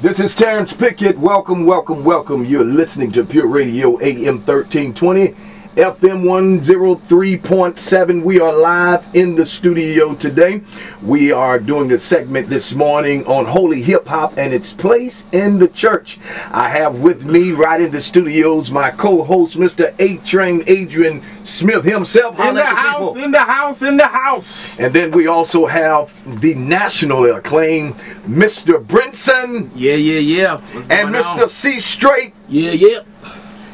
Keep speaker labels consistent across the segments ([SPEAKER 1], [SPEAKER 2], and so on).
[SPEAKER 1] This is Terrance Pickett. Welcome, welcome, welcome. You're listening to Pure Radio AM 1320, FM 103.7. We are live in the studio today. We are doing a segment this morning on holy hip hop and its place in the church. I have with me right in the studios my co-host, Mr. A-Train Adrian Smith himself.
[SPEAKER 2] In the house, in the house, in the house.
[SPEAKER 1] And then we also have the national acclaimed Mr. Brinson.
[SPEAKER 2] Yeah. What's going
[SPEAKER 1] and Mr.
[SPEAKER 2] on?
[SPEAKER 1] Cstraight.
[SPEAKER 2] Yeah.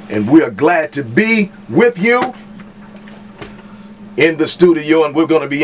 [SPEAKER 1] And we are glad to be with you in the studio, and we're going to be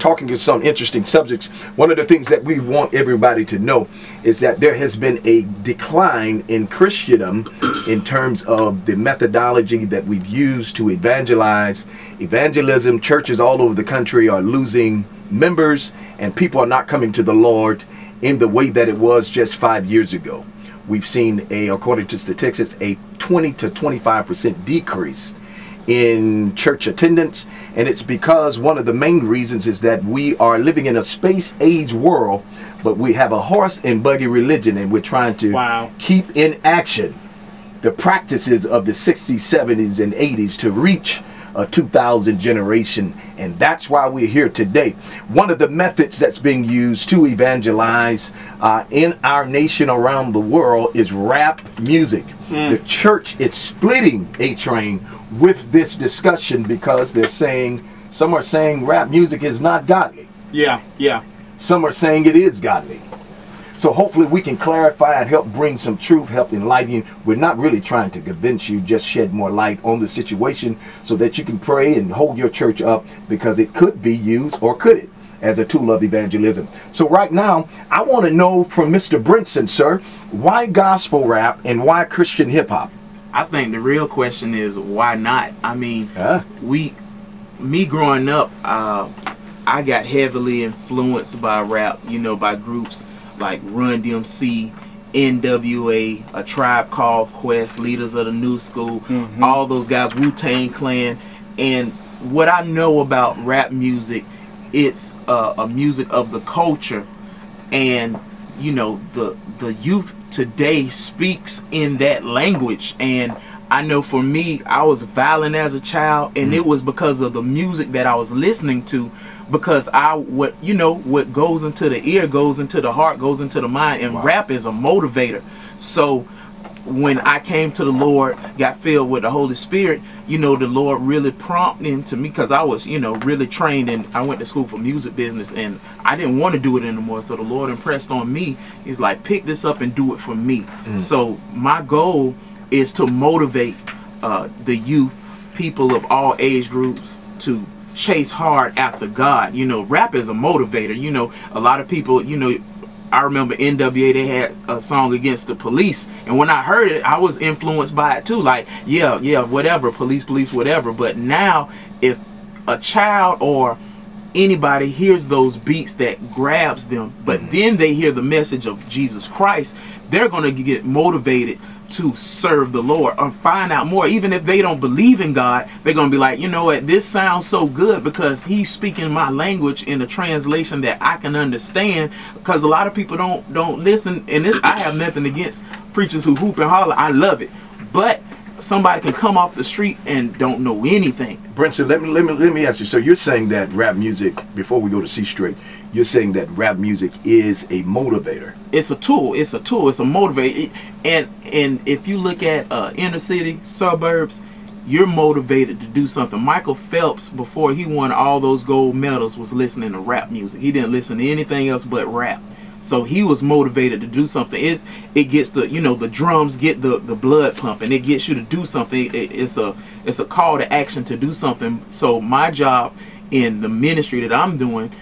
[SPEAKER 1] talking to some interesting subjects. One of the things that we want everybody to know is that there has been a decline in Christendom in terms of the methodology that we've used to evangelize. Evangelism, churches all over the country are losing members, and people are not coming to the Lord in the way that it was just 5 years ago. We've seen, according to statistics, a 20 to 25% decrease in church attendance, and it's because one of the main reasons is that we are living in a space-age world, but we have a horse and buggy religion, and we're trying to keep in action the practices of the 60s, 70s, and 80s to reach a 2000 generation, and that's why we're here today. One of the methods that's being used to evangelize in our nation around the world is rap music. The church is splitting A-Train with this discussion because they're saying, some are saying rap music is not godly.
[SPEAKER 2] Yeah.
[SPEAKER 1] Some are saying it is godly. So hopefully we can clarify and help bring some truth, help enlighten you. We're not really trying to convince you, just shed more light on the situation so that you can pray and hold your church up, because it could be used, or could it, as a tool of evangelism. So right now, I want to know from Mr. Brinson, sir, why gospel rap and why Christian hip hop?
[SPEAKER 2] I think the real question is, why not? I mean, me growing up, I got heavily influenced by rap, by groups like Run DMC, NWA, A Tribe Called Quest, Leaders of the New School, all those guys, Wu-Tang Clan. And what I know about rap music, it's a music of the culture, and the youth today speaks in that language. And I know for me, I was violent as a child, and it was because of the music that I was listening to. Because what goes into the ear goes into the heart, goes into the mind, and rap is a motivator. So when I came to the Lord, got filled with the Holy Spirit, the Lord really prompted to me, because I was, really trained, and I went to school for music business, and I didn't want to do it anymore. So the Lord impressed on me, he's like, pick this up and do it for me. So my goal is to motivate the youth, people of all age groups, to chase hard after God. Rap is a motivator. A lot of people, I remember NWA, they had a song against the police, and when I heard it, I was influenced by it too. Like, yeah, whatever, police, whatever. But now, if a child or anybody hears those beats that grabs them, but then they hear the message of Jesus Christ, they're going to get motivated to serve the Lord or find out more. Even if they don't believe in God, they're gonna be like, you know what, this sounds so good because he's speaking my language in a translation that I can understand. Because a lot of people don't listen, and this, I have nothing against preachers who hoop and holler, I love it, but somebody can come off the street and don't know anything.
[SPEAKER 1] Brinson, let me ask you. So you're saying that rap music, before we go to Cstraight, you're saying that rap music is a motivator.
[SPEAKER 2] It's a tool. It's a motivator. And if you look at inner city, suburbs, you're motivated to do something. Michael Phelps, before he won all those gold medals, was listening to rap music. He didn't listen to anything else but rap. So he was motivated to do something. It gets the the drums get the blood pumping. It gets you to do something. It's a call to action to do something. So my job in the ministry that I'm doing,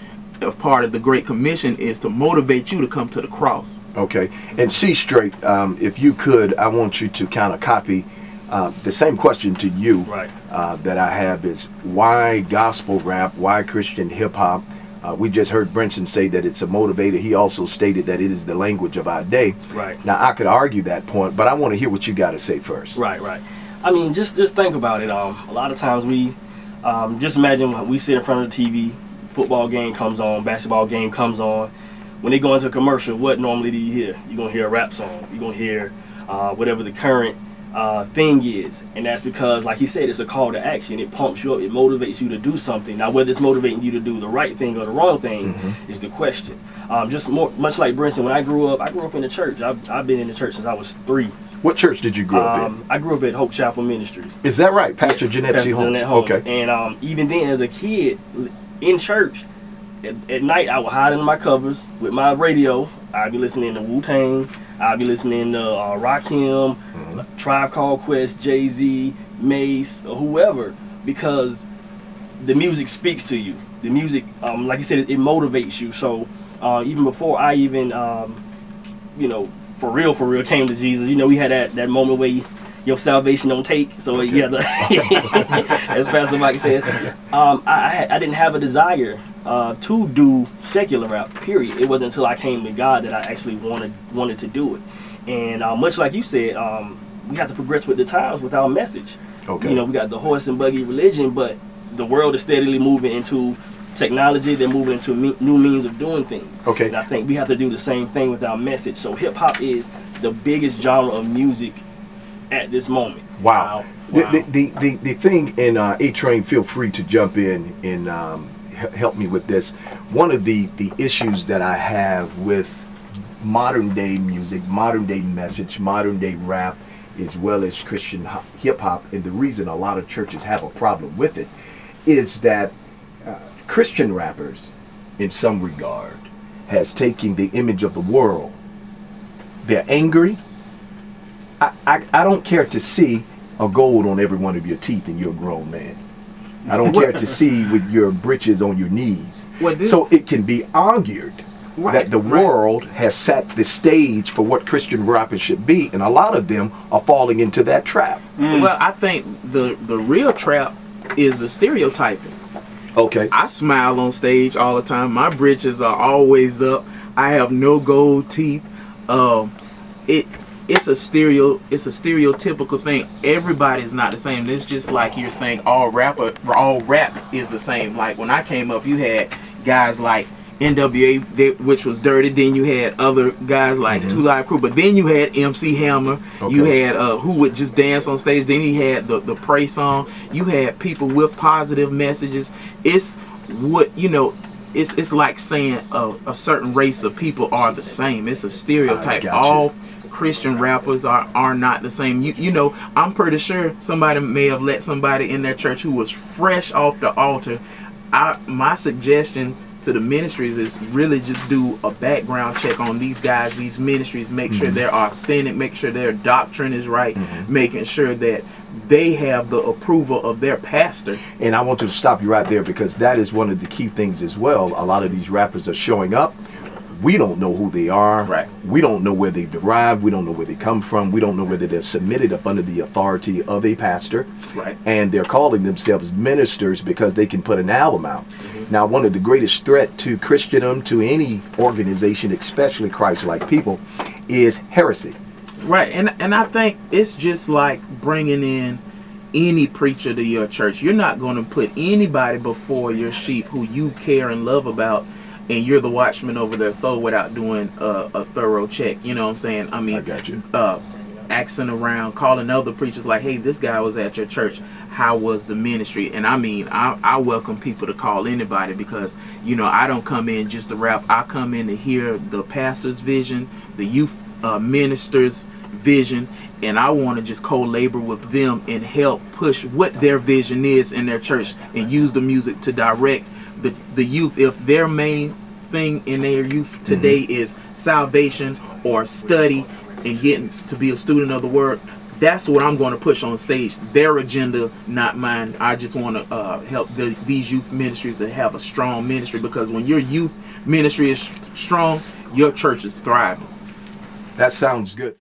[SPEAKER 2] a part of the Great Commission, is to motivate you to come to the cross.
[SPEAKER 1] Okay. And Cstraight, if you could, I want you to kind of copy the same question to you that I have is, why gospel rap? Why Christian hip hop? We just heard Brinson say that it's a motivator. He also stated that it is the language of our day.
[SPEAKER 3] Right.
[SPEAKER 1] Now, I could argue that point, but I want to hear what you got to say first.
[SPEAKER 3] Right. I mean, just think about it. A lot of times we just imagine we sit in front of the TV, football game comes on, basketball game comes on. when they go into a commercial, what normally do you hear? You're gonna hear a rap song. You're gonna hear whatever the current thing is, and that's because, like he said, it's a call to action. It pumps you up. It motivates you to do something. Now, whether it's motivating you to do the right thing or the wrong thing is the question. Just much like Brinson, when I grew up in the church. I've been in the church since I was 3.
[SPEAKER 1] What church did you grow up in?
[SPEAKER 3] I grew up at Hope Chapel Ministries.
[SPEAKER 1] Is that right? Pastor Jeanette C. Holmes. Okay.
[SPEAKER 3] And even then, as a kid in church, at night I would hide under my covers with my radio. I'd be listening to Wu-Tang. I'd be listening to Rakim, Tribe Called Quest, Jay-Z, Mace, or whoever, because the music speaks to you. The music, like you said, it motivates you. So even before I even, you know, for real came to Jesus, you know, we had that moment where your salvation don't take. So you have to, as Pastor Mike says, I didn't have a desire to do secular rap, period. It wasn't until I came to God that I actually wanted to do it. And much like you said, we have to progress with the times with our message. Okay. You know, we got the horse and buggy religion, but the world is steadily moving into technology. They're moving into new means of doing things. Okay. And I think we have to do the same thing with our message. So hip hop is the biggest genre of music at this moment.
[SPEAKER 1] Wow. The thing, and A-Train, feel free to jump in and help me with this. One of the issues that I have with modern day music, modern day message, modern day rap, as well as Christian hip hop, and the reason a lot of churches have a problem with it is that Christian rappers, in some regard, has taken the image of the world. They're angry. I don't care to see a gold on every one of your teeth and you're a grown man. I don't care to see with your britches on your knees. So it can be argued that the world has set the stage for what Christian rappers should be, and a lot of them are falling into that trap.
[SPEAKER 2] Well, I think the real trap is the stereotyping.
[SPEAKER 1] Okay.
[SPEAKER 2] I smile on stage all the time. My britches are always up. I have no gold teeth. It's a stereotypical thing. Everybody's not the same. It's just like you're saying all rap is the same. Like when I came up, you had guys like NWA, which was dirty. Then you had other guys like Two Live Crew, but then you had MC Hammer. You had who would just dance on stage. Then you had the pray song. You had people with positive messages. It's what, you know, it's like saying a certain race of people are the same. It's a stereotype. All Christian rappers are not the same. You know, I'm pretty sure somebody may have let somebody in their church who was fresh off the altar. My suggestion to the ministries is really just do a background check on these guys, these ministries, make sure they're authentic, make sure their doctrine is right, making sure that they have the approval of their pastor.
[SPEAKER 1] And I want to stop you right there, because that is one of the key things as well. A lot of these rappers are showing up. We don't know who they are. Right. We don't know where they've derived. We don't know where they come from. We don't know whether they're submitted up under the authority of a pastor. Right. And they're calling themselves ministers because they can put an album out. Now, one of the greatest threat to Christendom, to any organization, especially Christ-like people, is heresy.
[SPEAKER 2] Right. And I think it's just like bringing in any preacher to your church. You're not going to put anybody before your sheep who you care and love about, and you're the watchman over their soul, without doing a thorough check. You know what I'm saying? I mean,
[SPEAKER 1] I got you.
[SPEAKER 2] Asking around, calling other preachers like, hey, this guy was at your church. How was the ministry? And I mean, I welcome people to call anybody, because, you know, I don't come in just to rap. I come in to hear the pastor's vision, the youth minister's vision, and I want to just co-labor with them and help push what their vision is in their church, and use the music to direct the youth. If their main thing in their youth today is salvation or study and getting to be a student of the word, that's what I'm going to push on stage. Their agenda, not mine. I just want to help these youth ministries to have a strong ministry, because when your youth ministry is strong, your church is thriving.
[SPEAKER 1] That sounds good.